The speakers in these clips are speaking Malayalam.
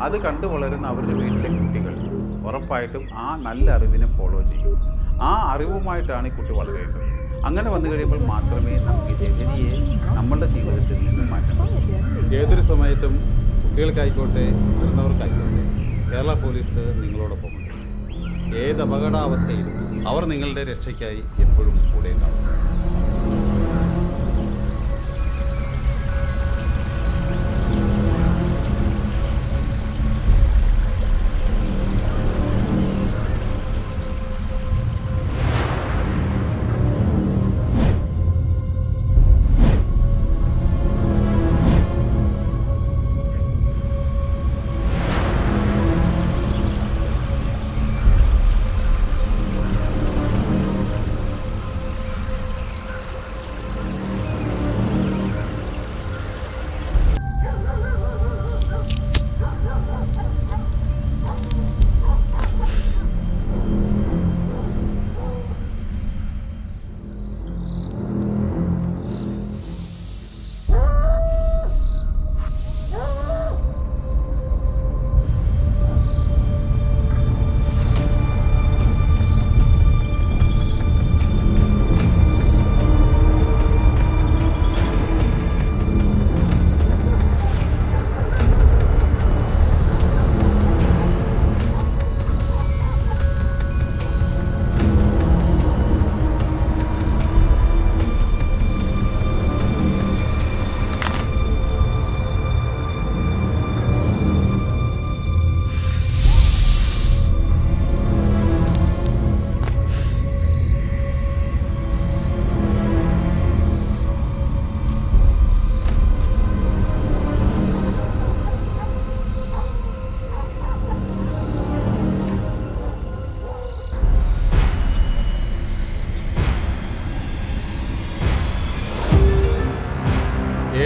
അത് കണ്ടു വളരുന്ന അവരുടെ വീട്ടിലെ കുട്ടികൾ ഉറപ്പായിട്ടും ആ നല്ല അറിവിനെ ഫോളോ ചെയ്യും. ആ അറിവുമായിട്ടാണ് ഈ കുട്ടി വളരേണ്ടത്. അങ്ങനെ വന്നു കഴിയുമ്പോൾ മാത്രമേ നമുക്ക് ഈ ലഹരിയെ നമ്മളുടെ ജീവിതത്തിൽ നിന്ന് മാറ്റാൻ പറ്റൂ. ഏതൊരു സമയത്തും കുട്ടികൾക്കായിക്കോട്ടെ മുതിർന്നവർക്കായിക്കോട്ടെ കേരള പോലീസ് നിങ്ങളോടൊപ്പമുണ്ട്. ഏത് അപകടാവസ്ഥയിലും അവർ നിങ്ങളുടെ രക്ഷയ്ക്കായി എപ്പോഴും കൂടെ ഉണ്ടാവും.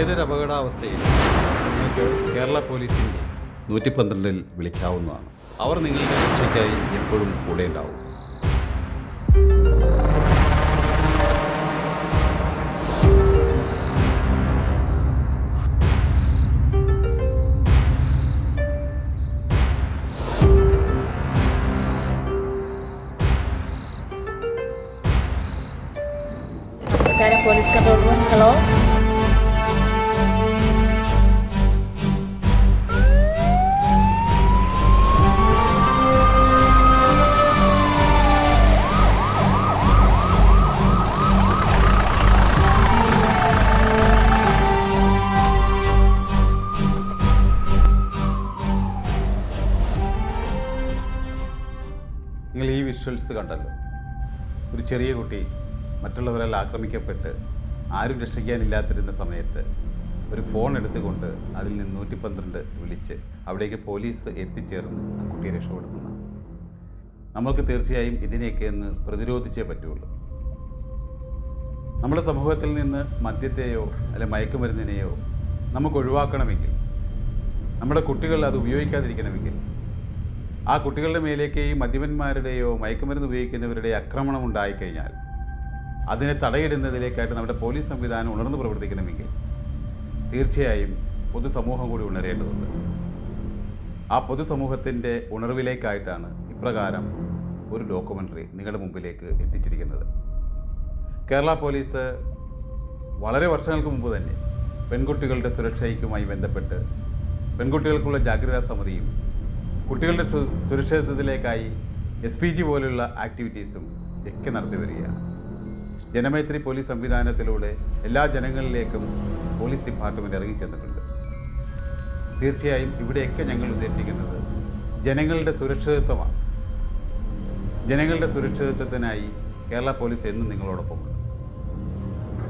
ഏതൊരു അപകടാവസ്ഥയിലും നിങ്ങൾക്ക് കേരള പോലീസിൻ്റെ 112-ൽ വിളിക്കാവുന്നതാണ്. അവർ നിങ്ങളുടെ രക്ഷയ്ക്കായി എപ്പോഴും കൂടെ ഉണ്ടാവും. നമസ്കാരം, പോലീസ് കൺട്രോൾ റൂം. ഹലോ. നിങ്ങൾ ഈ വിഷ്വൽസ് കണ്ടല്ലോ. ഒരു ചെറിയ കുട്ടി മറ്റുള്ളവരാൽ ആക്രമിക്കപ്പെട്ട് ആരും രക്ഷിക്കാനില്ലാത്തിരുന്ന സമയത്ത് ഒരു ഫോൺ എടുത്തുകൊണ്ട് അതിൽ നിന്ന് 112 വിളിച്ച് അവിടേക്ക് പോലീസ് എത്തിച്ചേർന്ന് ആ കുട്ടിയെ രക്ഷപ്പെടുത്തുന്നതാണ്. നമ്മൾക്ക് തീർച്ചയായും ഇതിനെയൊക്കെ ഒന്ന് പ്രതിരോധിച്ചേ പറ്റുള്ളൂ. നമ്മുടെ സമൂഹത്തിൽ നിന്ന് മദ്യത്തെയോ അല്ലെ മയക്കുമരുന്നിനെയോ നമുക്ക് ഒഴിവാക്കണമെങ്കിൽ, നമ്മുടെ കുട്ടികൾ അത് ഉപയോഗിക്കാതിരിക്കണമെങ്കിൽ, ആ കുട്ടികളുടെ മേലേക്ക് ഈ മദ്യപന്മാരുടെയോ മയക്കുമരുന്ന് ഉപയോഗിക്കുന്നവരുടെയോ ആക്രമണം ഉണ്ടായിക്കഴിഞ്ഞാൽ അതിനെ തടയിടുന്നതിലേക്കായിട്ട് നമ്മുടെ പോലീസ് സംവിധാനം ഉണർന്നു പ്രവർത്തിക്കണമെങ്കിൽ തീർച്ചയായും പൊതുസമൂഹം കൂടി ഉണരേണ്ടതുണ്ട്. ആ പൊതുസമൂഹത്തിൻ്റെ ഉണർവിലേക്കായിട്ടാണ് ഇപ്രകാരം ഒരു ഡോക്യുമെൻ്ററി നിങ്ങളുടെ മുമ്പിലേക്ക് എത്തിച്ചിരിക്കുന്നത്. കേരള പോലീസ് വളരെ വർഷങ്ങൾക്ക് മുമ്പ് തന്നെ പെൺകുട്ടികളുടെ സുരക്ഷയ്ക്കുമായി ബന്ധപ്പെട്ട് പെൺകുട്ടികൾക്കുള്ള ജാഗ്രതാ സമിതിയും കുട്ടികളുടെ സുരക്ഷിതത്വത്തിലേക്കായി SPG പോലുള്ള ആക്ടിവിറ്റീസും ഒക്കെ നടത്തി വരികയാണ്. ജനമൈത്രി പോലീസ് സംവിധാനത്തിലൂടെ എല്ലാ ജനങ്ങളിലേക്കും പോലീസ് ഡിപ്പാർട്ട്മെൻറ്റ് ഇറങ്ങിച്ചെന്നിട്ടുണ്ട്. തീർച്ചയായും ഇവിടെയൊക്കെ ഞങ്ങൾ ഉദ്ദേശിക്കുന്നത് ജനങ്ങളുടെ സുരക്ഷിതത്വമാണ്. ജനങ്ങളുടെ സുരക്ഷിതത്വത്തിനായി കേരള പോലീസ് എന്നും നിങ്ങളോടൊപ്പമുണ്ട്.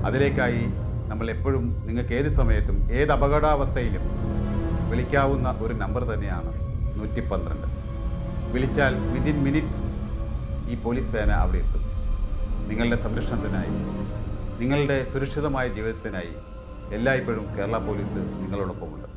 അതിലേക്കായി നമ്മൾ എപ്പോഴും നിങ്ങൾക്ക് ഏത് സമയത്തും ഏത് അപകടാവസ്ഥയിലും വിളിക്കാവുന്ന ഒരു നമ്പർ തന്നെയാണ് 112. വിളിച്ചാൽ വിതിൻ മിനിറ്റ്സ് ഈ പോലീസ് സേന അവിടെ എത്തും. നിങ്ങളുടെ സംരക്ഷണത്തിനായി, നിങ്ങളുടെ സുരക്ഷിതമായ ജീവിതത്തിനായി എല്ലായ്പ്പോഴും കേരള പോലീസ് നിങ്ങളോടൊപ്പമുണ്ട്.